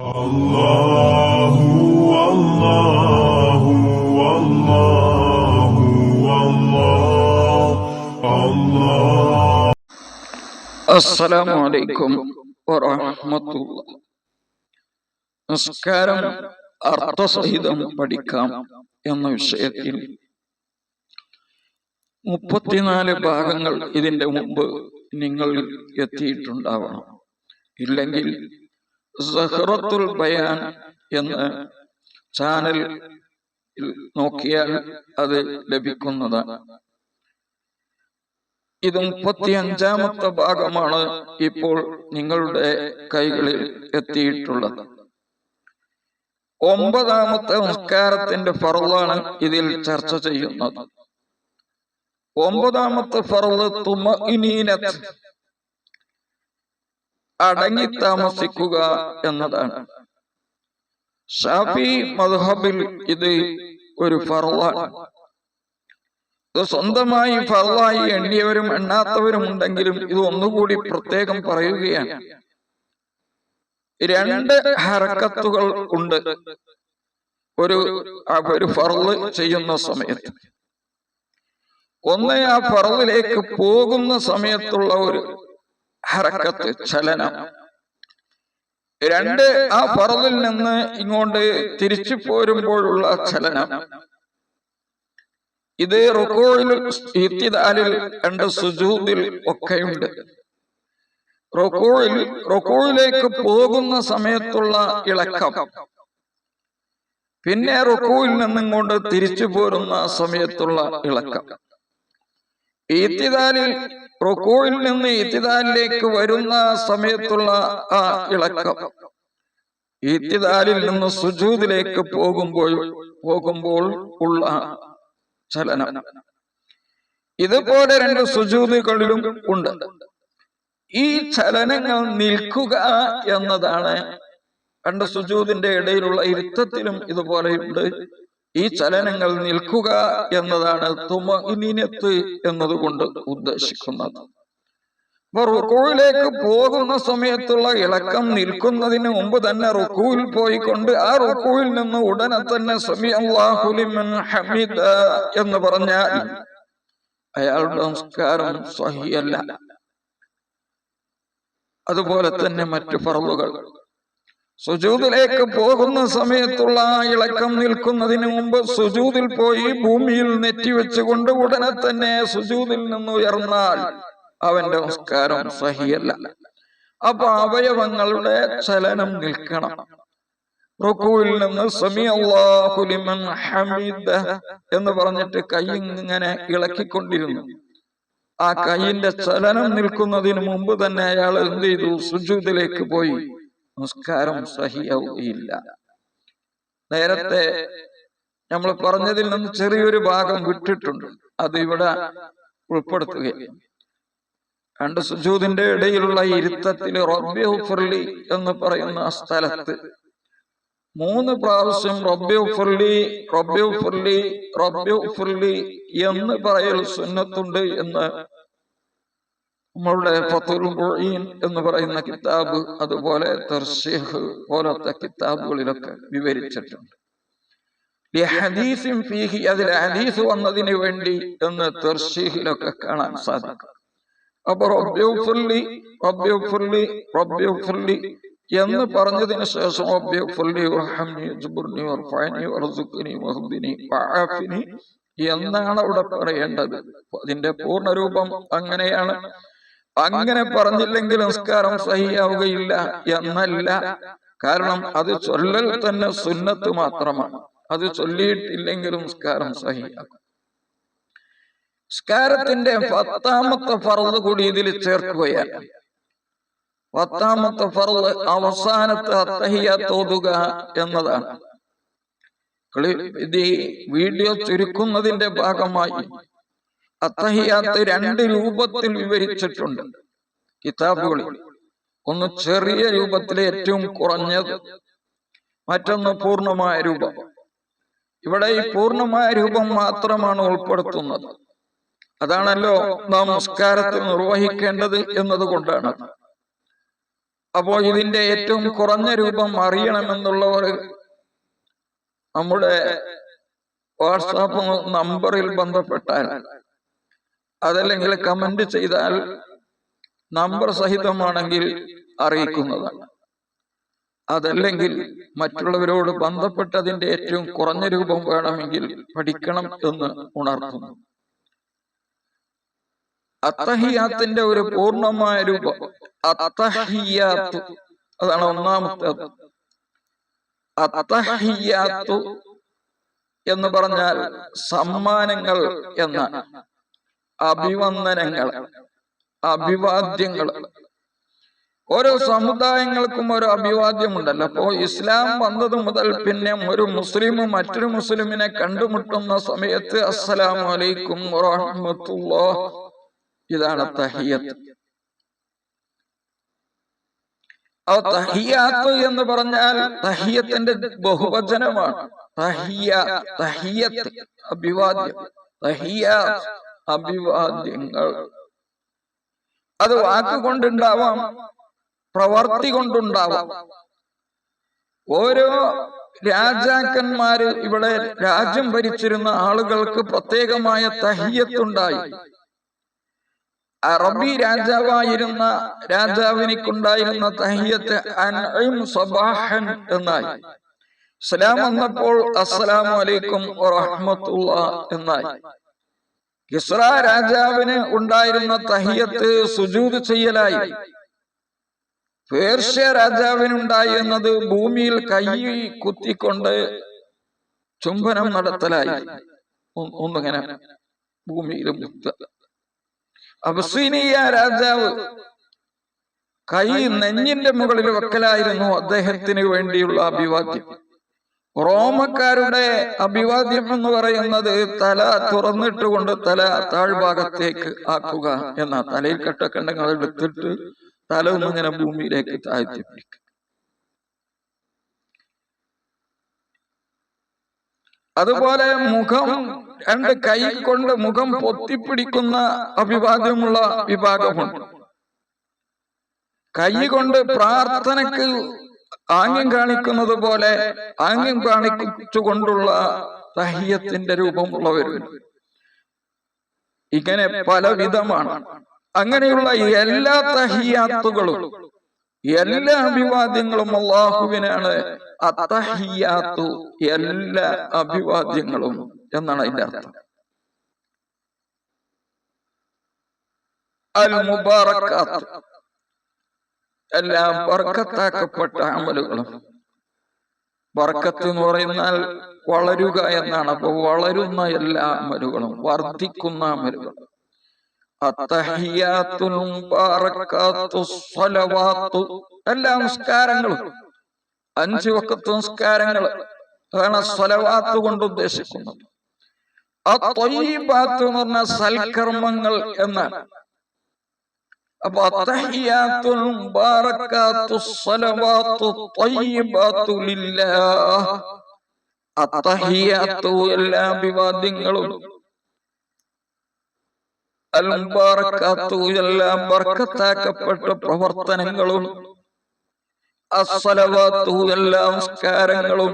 അല്ലാഹു അല്ലാഹു അല്ലാഹു അല്ലാഹു. അസ്സലാമു അലൈക്കും വറഹ്മത്തുള്ളാഹി. നമസ്കാരം അർത്ഥസഹിതം പഠിക്കാം എന്ന വിഷയത്തിൽ 34 ഭാഗങ്ങൾ ഇതിന്റെ മുമ്പ് നിങ്ങൾ എത്തിയിട്ടുണ്ടാവണം. ഇല്ലെങ്കിൽ സഹറത്തുൽ ബയാൻ എന്ന ചാനൽ നോക്കിയാൽ അത് ലഭിക്കുന്നതാണ്. ഇത് 35-ാമത്തെ ഭാഗമാണ് ഇപ്പോൾ നിങ്ങളുടെ കൈകളിൽ എത്തിയിട്ടുള്ളത്. 9-ാമത്തെ നിസ്കാരത്തിന്റെ ഫർളാണ് ഇതിൽ ചർച്ച ചെയ്യുന്നത്. 9-ാമത്തെ ഫർള് തുമഇനീനത്ത്, അടങ്ങി താമസിക്കുക എന്നതാണ്. ഷാഫി മദ്ഹബിൽ ഇത് ഒരു ഫർളാണ്. ഇത് സ്വന്തമായി ഫർളായി എണ്ണിയവരും എണ്ണാത്തവരും ഉണ്ടെങ്കിലും ഇത് ഒന്നുകൂടി പ്രത്യേകം പറയുകയാണ്. 2 ഹറക്കത്തുകൾ ഉണ്ട് ഒരു ഫർള് ചെയ്യുന്ന സമയത്ത്. ഒന്ന്, ആ ഫർളിലേക്ക് പോകുന്ന സമയത്തുള്ള ഒരു ഹറക്കത്ത്, ചലനം. 2, ആ ഫർളിൽ നിന്ന് ഇങ്ങോട്ട് തിരിച്ചു പോരുമ്പോഴുള്ള ചലനം. ഇത് റുകൂഇൽ, ഇഅ്തിദാലിൽ, 2 സുജൂദിൽ ഒക്കെയുണ്ട്. റുകൂഇലേക്ക് പോകുന്ന സമയത്തുള്ള ഇളക്കം, പിന്നെ റുകൂഇൽ നിന്നിങ്ങോട്ട് തിരിച്ചു പോരുന്ന സമയത്തുള്ള ഇളക്കം. ഇഅ്തിദാലിൽ, റുകൂഇൽ നിന്ന് ഇഅ്തിദാലിലേക്ക് വരുന്ന സമയത്തുള്ള ആ ഇളക്കം, ഇഅ്തിദാലിൽ നിന്ന് സുജൂദിലേക്ക് പോകുമ്പോൾ ഉള്ള ചലനം. ഇതുപോലെ 2 സുജൂദുകളിലും ഉണ്ട്. ഈ ചലനങ്ങൾ നിൽക്കുക എന്നതാണ്. 2 സുജൂദിന്റെ ഇടയിലുള്ള ഇരുത്തത്തിലും ഇതുപോലെയുണ്ട്. ഈ ചലനങ്ങൾ നിൽക്കുക എന്നതാണ് തുമഇനീനത്ത് എന്നതുകൊണ്ട് ഉദ്ദേശിക്കുന്നത്. അപ്പൊ റുകൂഇലേക്ക് പോകുന്ന സമയത്തുള്ള ഇളക്കം നിൽക്കുന്നതിന് മുമ്പ് തന്നെ റുകൂഇൽ പോയിക്കൊണ്ട് ആ റുകൂഇൽ നിന്ന് ഉടനെ തന്നെ സമി അല്ലാഹു ലിമൻ ഹമിദ എന്ന് പറഞ്ഞാൽ അയാളുടെ നമസ്കാരം സ്വഹീഹല്ല. അതുപോലെ തന്നെ മറ്റു ഫർളുകൾ, സുജൂദിലേക്ക് പോകുന്ന സമയത്തുള്ള ഇളക്കം നിൽക്കുന്നതിന് മുമ്പ് സുജൂദിൽ പോയി ഭൂമിയിൽ നെറ്റിവെച്ചുകൊണ്ട് ഉടനെ തന്നെ സുജൂദിൽ നിന്ന് ഉയർന്നാൽ അവന്റെ നമസ്കാരം സഹിയല്ല. അപ്പൊ അവയവങ്ങളുടെ ചലനം നിൽക്കണം. റുകൂഇൽ നിന്ന് സമി അല്ലാഹു ലിമൻ ഹമിദ എന്ന് പറഞ്ഞിട്ട് കൈ ഇങ്ങനെ ഇളക്കിക്കൊണ്ടിരുന്നു. ആ കൈയിന്റെ ചലനം നിൽക്കുന്നതിന് മുമ്പ് തന്നെ അയാൾ എന്ത് ചെയ്തു? സുജൂദിലേക്ക് പോയി. നമസ്കാരം സഹിയാവുകയില്ല. നേരത്തെ നമ്മൾ പറഞ്ഞതിൽ നിന്ന് ചെറിയൊരു ഭാഗം വിട്ടിട്ടുണ്ട്, അത് ഇവിടെ ഉൾപ്പെടുത്തുകയാണ്. 2 സുജൂദിന്റെ ഇടയിലുള്ള ഇരുത്തത്തിൽ റബ്ബി ഉഫ്ർലി എന്ന് പറയുന്ന സ്ഥലത്ത് 3 പ്രാവശ്യം റബ്ബി ഉഫ്ർലി, റബ്ബി ഉഫ്ർലി, റബ്ബി ഉഫ്ർലി എന്ന് പറയൽ സുന്നത്തുണ്ട് എന്ന് നമ്മളുടെ ഫത്ഹുൽ മുഈൻ എന്ന് പറയുന്ന കിതാബ്, അതുപോലെ തർശീഹ് പോലത്തെ കിതാബുകളിലൊക്കെ വിവരിച്ചിട്ടുണ്ട്. അതിൽ ഹദീസ് വന്നതിന് വേണ്ടി എന്ന് തർശീഹിലൊക്കെ കാണാൻ സാധിക്കും. അപ്പൊ റബ്ബി ഉഫ്ർലി, റബ്ബി ഉഫ്ർലി, റബ്ബി ഉഫ്ർലി എന്ന് പറഞ്ഞതിന് ശേഷം റബ്ബി ഉഫ്ർലി വർഹംനി വജ്ബുർനി വർഫഅനി വർസുഖ്നി വഹ്ദിനി വഅഫിനി എന്നാണ് അവിടെ പറയേണ്ടത്. അതിന്റെ പൂർണ്ണരൂപം അങ്ങനെയാണ്. അങ്ങനെ പറഞ്ഞില്ലെങ്കിൽ നമസ്കാരം സഹിയാവുകയില്ല എന്നല്ല. കാരണം അത് ചൊല്ലൽ തന്നെ സുന്നത്ത് മാത്രമാണ്. അത് ചൊല്ലിയിട്ടില്ലെങ്കിലും നമസ്കാരം സഹിയാകും. നിസ്കാരത്തിന്റെ 10-ാമത്തെ ഫർള് കൂടി ഇതിൽ ചേർക്കുകയാണ്. 10-ാമത്തെ ഫർള് അവസാനത്തെ അത്തഹിയ്യാത്ത് ഓതുക എന്നതാണ്. ഇത് വീഡിയോ ചുരുക്കുന്നതിന്റെ ഭാഗമായി അത്തഹിയ്യാത്ത് 2 രൂപത്തിൽ വിവരിച്ചിട്ടുണ്ട് കിതാബുകളിൽ. ഒന്ന് ചെറിയ രൂപത്തിലെ ഏറ്റവും കുറഞ്ഞത്, മറ്റൊന്ന് പൂർണ്ണമായ രൂപം. ഇവിടെ ഈ പൂർണ്ണമായ രൂപം മാത്രമാണ് ഉൾപ്പെടുത്തുന്നത്. അതാണല്ലോ നാം നമസ്കാരത്തിൽ നിർവഹിക്കേണ്ടത് എന്നതുകൊണ്ടാണ്. അപ്പോ ഇതിന്റെ ഏറ്റവും കുറഞ്ഞ രൂപം അറിയണമെന്നുള്ളവർ നമ്മുടെ വാട്സാപ്പ് നമ്പറിൽ ബന്ധപ്പെട്ടാൽ, അതല്ലെങ്കിൽ കമന്റ് ചെയ്താൽ നമ്പർ സഹിതമാണെങ്കിൽ അറിയിക്കുന്നതാണ്. അതല്ലെങ്കിൽ മറ്റുള്ളവരോട് ബന്ധപ്പെട്ടതിന്റെ ഏറ്റവും കുറഞ്ഞ രൂപം വേണമെങ്കിൽ പഠിക്കണം എന്ന് ഉണർത്തുന്നു. അത്തഹിയാത്തിന്റെ ഒരു പൂർണ്ണമായ രൂപം അത്തഹിയാത്തു, അതാണ് ഒന്നാമത്തേത്. അത്തഹിയാത്തു എന്ന് പറഞ്ഞാൽ സമ്മാനങ്ങൾ എന്നാണ്, അഭിവന്ദനങ്ങൾ, അഭിവാദ്യങ്ങൾ. ഓരോ സമുദായങ്ങൾക്കും ഓരോ അഭിവാദ്യമുണ്ടല്ലോ. അപ്പോ ഇസ്ലാം വന്നത് മുതൽ പിന്നെ ഒരു മുസ്ലിം മറ്റൊരു മുസ്ലിമിനെ കണ്ടുമുട്ടുന്ന സമയത്ത് അസ്സലാമു അലൈക്കും വറഹ്മത്തുള്ളാഹ്, ഇതാണ് തഹിയ്യത്ത്. തഹിയ്യാത്ത് എന്ന് പറഞ്ഞാൽ തഹിയ്യത്തിന്റെ ബഹുവചനമാണ്. തഹിയ്യത്ത് അഭിവാദ്യം, തഹിയ്യാത്ത് അഭിവാദ്യങ്ങൾ. അത് വാക്കുകൊണ്ടുണ്ടാവാം, പ്രവർത്തി കൊണ്ടുണ്ടാവാം. ഓരോ രാജാക്കന്മാര് ഇവിടെ രാജ്യം ഭരിച്ചിരുന്ന ആളുകൾക്ക് പ്രത്യേകമായ തഹിയ്യത്തുണ്ടായി. അറബി രാജാവായിരുന്ന രാജാവിനിക്കുണ്ടായിരുന്ന തഹിയ്യത്ത് അൻഇം സബാഹൻ എന്നായി. ഇസ്ലാം വന്നപ്പോൾ അസ്സലാമു അലൈക്കും വറഹ്മത്തുള്ളാഹ് എന്നായി. കിസ്റ രാജാവിന് ഉണ്ടായിരുന്ന തഹിയ്യത്ത് സുജൂദ് ചെയ്യലായി. പേർഷ്യ രാജാവിനുണ്ടായിരുന്നത് ഭൂമിയിൽ കൈ കുത്തിക്കൊണ്ട് ചുംബനം നടത്തലായി, ഒന്നിങ്ങനെ ഭൂമിയിൽ മുത്തുക. അബസീനിയ രാജാവ് കൈ നെഞ്ഞിന്റെ മുകളിൽ വെക്കലായിരുന്നു അദ്ദേഹത്തിന് വേണ്ടിയുള്ള അഭിവാദ്യം. റോമക്കാരുടെ അഭിവാദ്യം എന്ന് പറയുന്നത് തല തുറന്നിട്ടുകൊണ്ട് തല താഴ്ഭാഗത്തേക്ക് ആക്കുക എന്ന, തലയിൽ കെട്ടൊക്കെ ഉണ്ടെങ്കിൽ അത് എടുത്തിട്ട് തല ഒന്നിങ്ങനെ ഭൂമിയിലേക്ക് താഴ്ത്തി പിടിക്കുക. അതുപോലെ മുഖം രണ്ട് കൈ കൊണ്ട് മുഖം പൊത്തിപ്പിടിക്കുന്ന അഭിവാദ്യമുള്ള വിഭാഗമുണ്ട്. കൈ കൊണ്ട് പ്രാർത്ഥനക്ക് ആംഗ്യം കാണിക്കുന്നത് പോലെ ആംഗ്യം കാണിച്ചുകൊണ്ടുള്ള തഹിയ്യത്തിന്റെ രൂപമുള്ളവരുണ്ട്. ഇങ്ങനെ പല വിധമാണ്. അങ്ങനെയുള്ള എല്ലാ തഹിയ്യാത്തുകളും, എല്ലാ അഭിവാദ്യങ്ങളും അല്ലാഹുവിനാണ്. അത്തഹിയ്യാത്തു എല്ലാ അഭിവാദ്യങ്ങളും എന്നാണ് അതിന്റെ അർത്ഥം. അൽ മുബാറക്കാത്ത്, എല്ലാ ബർക്കത്താക്കപ്പെട്ട അമലുകളും. ബർക്കത്ത് എന്ന് പറയുന്നാൽ വളരുക എന്നാണ്. അപ്പൊ വളരുന്ന എല്ലാ അമലുകളും, വർദ്ധിക്കുന്ന അമലുകളും. അത്തഹിയ്യാത്തുൽ മുബാറക്കാത്തു സ്വലവാത്തു, എല്ലാ നിസ്കാരങ്ങളും, 5 വഖത്ത് നിസ്കാരങ്ങൾ, അതാണ് സ്വലവാത്ത് കൊണ്ട് ഉദ്ദേശിക്കുന്നത്. അത്വയ്യിബാത്ത് എന്ന് പറഞ്ഞ സൽക്കർമ്മങ്ങൾ എന്നാണ്. അപ്പൊ അത്തഹിയ്യാത്തുൽ മുബാറക്കാത്തു സ്വലവാത്തു ത്വയ്യിബാത്തു ലില്ലാഹ്, അത്തഹിയ്യാത്തു എല്ലാ അഭിവാദ്യങ്ങളും, അൽ മുബാറക്കാത്തു എല്ലാ ബർക്കത്താക്കപ്പെട്ട പ്രവർത്തനങ്ങളും, അസ്സലവാത്തു എല്ലാ നമസ്കാരങ്ങളും,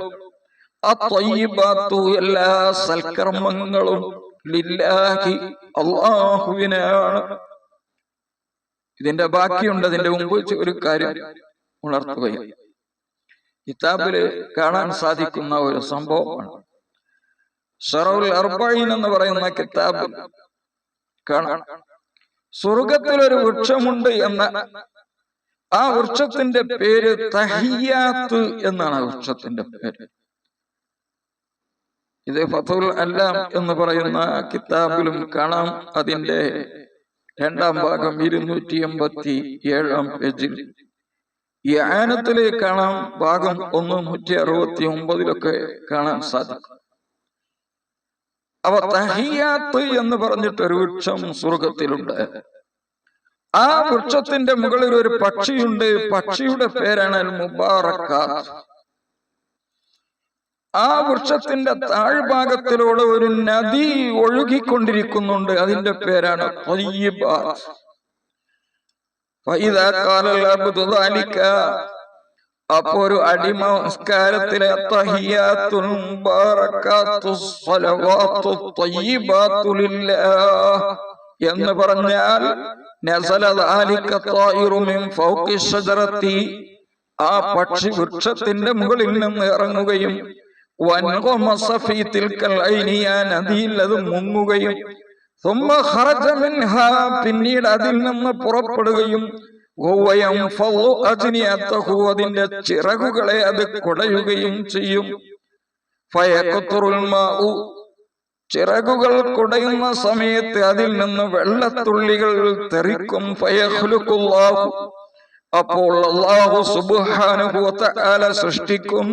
അത്വയ്യിബാത്തു എല്ലാ സൽക്കർമ്മങ്ങളും, ലില്ലാഹി അല്ലാഹുവിനാണ്. ഇതിന്റെ ബാക്കിയുണ്ട്. അതിന്റെ മുമ്പ് ഒരു കാര്യം ഉണർത്തുകയാണ്. കിതാബില് കാണാൻ സാധിക്കുന്ന ഒരു സംഭവമാണ്. ശറഉൽ അർബഈൻ എന്ന് പറയുന്ന കിതാബ് കാണാം. സ്വർഗത്തിലൊരു വൃക്ഷമുണ്ട് എന്ന ആ വൃക്ഷത്തിന്റെ പേര് തഹിയ്യാത്ത് എന്നാണ്. ആ വൃക്ഷത്തിന്റെ പേര് ഇത് ഫതുൽ അല്ലാം എന്ന് പറയുന്ന കിതാബിലും കാണാം. അതിന്റെ 2-ാം ഭാഗം 287-ാം പേജിൽ. യാനത്തില് കാണാം ഭാഗം 169-ലൊക്കെ കാണാൻ സാധിക്കും. അവ തഹിയ്യാത്ത് എന്ന് പറഞ്ഞിട്ടൊരു വൃക്ഷം സ്വർഗത്തിലുണ്ട്. ആ വൃക്ഷത്തിന്റെ മുകളിൽ ഒരു പക്ഷിയുണ്ട്. പക്ഷിയുടെ പേരാണ് അൽ മുബാറക്കാത്ത്. ആ വൃക്ഷത്തിന്റെ താഴ്ഭാഗത്തിലൂടെ ഒരു നദി ഒഴുകിക്കൊണ്ടിരിക്കുന്നുണ്ട്. അതിന്റെ പേരാണ് ത്വയ്യിബാത്ത്. ഫഇദാ ഖാലൽ അബ്ദു ദാലിക, അപ്പോ ഒരു അടിമ നമസ്കാരത്തിലെ തഹിയ്യാത്തുൽ മുബാറകാത്തുസ് സ്വലവാത്തുത് ത്വയ്യിബാതു ലില്ലാഹ് എന്ന് പറഞ്ഞാൽ നസല ദാലിക ത്വായിറു മിൻ ഫൗഖി ശജറത്തി, ആ പക്ഷി വൃക്ഷത്തിന്റെ മുകളിൽ നിന്ന് ഇറങ്ങുകയും വൻഗമസ ഫീ തിൽക്കൽ ഐനി, ആ നദിയിൽ അത് മുങ്ങുകയും സുമ്മ ഖറജ മിൻഹാ, പിന്നീട് അതിൽ നിന്ന് പുറപ്പെടുകയും വയൻഫളു അജ്നിയതഹു, അതിന്റെ ചിറകുകളെ അത് കുടയുകയും ചെയ്യും. ഫയഖ്തുറുൽ മാഉ, ചിറകുകൾ കുടയുന്ന സമയത്ത് അതിൽ നിന്ന് വെള്ളത്തുള്ളികൾ തെറിക്കും. ഫയഖ്ലുഖുല്ലാഹു, അപ്പോൾ അല്ലാഹു സുബ്ഹാനഹു വ തആല സൃഷ്ടിക്കും.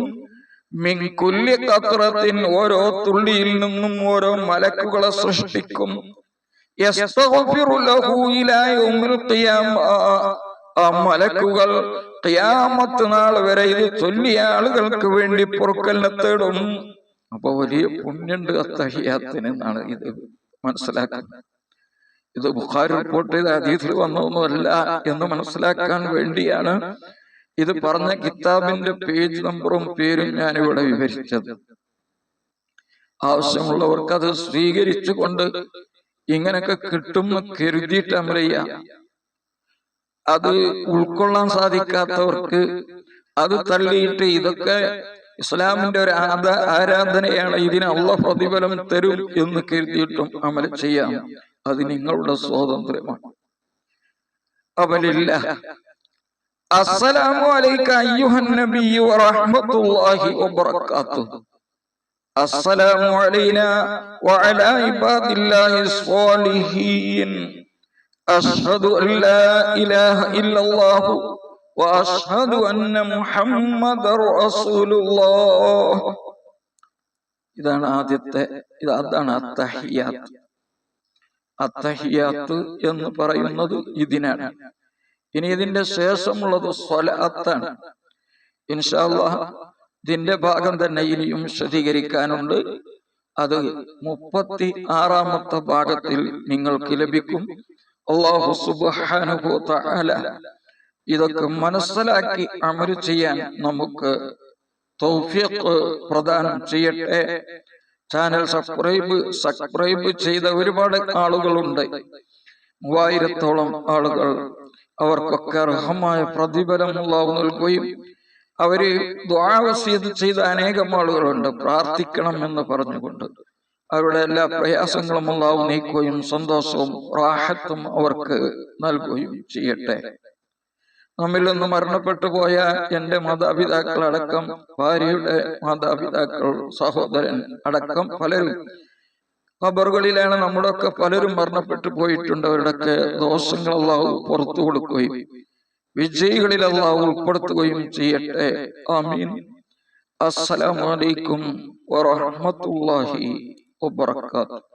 മിൻ കുല്ലി ഖത്റത്തിൻ, ഓരോ തുള്ളിയിൽ നിന്നും ഓരോ മലക്കുകളെ സൃഷ്ടിക്കും. യസ്തഗ്ഫിറു ലഹു ഇലാ യൗമിൽ ഖിയാമ, ആ മലക്കുകൾ ഖിയാമത്ത് നാൾ വരെ ഇത് ചൊല്ലിയ ആളുകൾക്ക് വേണ്ടി പൊറുക്കലിനെ തേടും. അപ്പൊ വലിയ പുണ്യുണ്ട് അത്തഹിയാത്തിന് എന്നാണ് ഇത് മനസ്സിലാക്കുന്നത്. ഇത് ബുഖാരി റിപ്പോർട്ട് ചെയ്ത ഹദീസിൽ വന്നതൊന്നുമല്ല എന്ന് മനസ്സിലാക്കാൻ വേണ്ടിയാണ് ഇത് പറഞ്ഞ കിതാബിന്റെ പേജ് നമ്പറും പേരും ഞാനിവിടെ വിവരിച്ചത്. ആവശ്യമുള്ളവർക്ക് അത് സ്വീകരിച്ചുകൊണ്ട് ഇങ്ങനൊക്കെ കിട്ടുമെന്ന് കരുതിയിട്ട് അമൽ ചെയ്യാം. അത് ഉൾക്കൊള്ളാൻ സാധിക്കാത്തവർക്ക് അത് തള്ളിയിട്ട് ഇതൊക്കെ ഇസ്ലാമിന്റെ ഒരു ആരാധനയാണ്, ഇതിന് അല്ലാഹു പ്രതിഫലം തരും എന്ന് കരുതിയിട്ടും അമൽ ചെയ്യാം. അത് നിങ്ങളുടെ സ്വാതന്ത്ര്യമാണ്. അവലില്ല. അസ്സലാമു അലൈക അയ്യുഹൻ നബിയ്യു വറഹ്മത്തുള്ളാഹി വബറകാതുഹു. അസ്സലാമു അലൈനാ വഅലാ ഇബാദില്ലാഹി സ്വാലിഹീൻ. അഷ്ഹദു അൻ ലാ ഇലാഹ ഇല്ലല്ലാഹു വഅഷ്ഹദു അന്ന മുഹമ്മദർ റസൂലുള്ളാഹ്. ഇതാണ് ആദ്യത്തെ, അതാണ് അത്തഹിയ്യാത്ത്. അത്തഹിയ്യാത്ത് എന്ന് പറയുന്നത് ഇതിനാണ്. ഇനി ഇതിന്റെ ശേഷമുള്ളത് സ്വലാത്താണ്. ഇൻഷാ അല്ലാഹ് ഇതിന്റെ ഭാഗം തന്നെ ഇനിയും വിശദീകരിക്കാനുണ്ട്. അത് 36-ാമത്തെ ഭാഗത്തിൽ നിങ്ങൾക്ക് ലഭിക്കും. അല്ലാഹു സുബ്ഹാനഹു വ തആല ഇതൊക്കെ മനസ്സിലാക്കി അമൽ ചെയ്യാൻ നമുക്ക് തൗഫീഖ് പ്രദാനം ചെയ്യട്ടെ. ചാനൽ സബ്സ്ക്രൈബ് ചെയ്ത ഒരുപാട് ആളുകളുണ്ട്, 3000-ഓളം ആളുകൾ. അവർക്കൊക്കെ അർഹമായ പ്രതിഫലം അല്ലാഹു നൽകുകയും അവര് ദുആ വസിയത്ത് ചെയ്ത അനേകം ആളുകളുണ്ട്, പ്രാർത്ഥിക്കണം എന്ന് പറഞ്ഞുകൊണ്ട്. അവരുടെ എല്ലാ പ്രയാസങ്ങളും അല്ലാഹു നീക്കുകയും സന്തോഷവും റാഹത്തും അവർക്ക് നൽകുകയും ചെയ്യട്ടെ. നമ്മിൽ നിന്ന് മരണപ്പെട്ടു പോയ എന്റെ മാതാപിതാക്കൾ അടക്കം, ഭാര്യയുടെ മാതാപിതാക്കൾ, സഹോദരൻ അടക്കം പലരും ഖബറുകളിലാണ്. നമ്മുടെയൊക്കെ പലരും മരണപ്പെട്ടു പോയിട്ടുണ്ട്. അവരുടെയൊക്കെ ദോഷങ്ങൾ അല്ലാഹു പുറത്തു കൊടുക്കുകയും വിജയികളിൽ അല്ലാഹു ഉൾപ്പെടുത്തുകയും ചെയ്യട്ടെ. ആമീൻ. അസ്സലാമു അലൈക്കും വറഹ്മത്തുള്ളാഹി വബറകാതുഹു.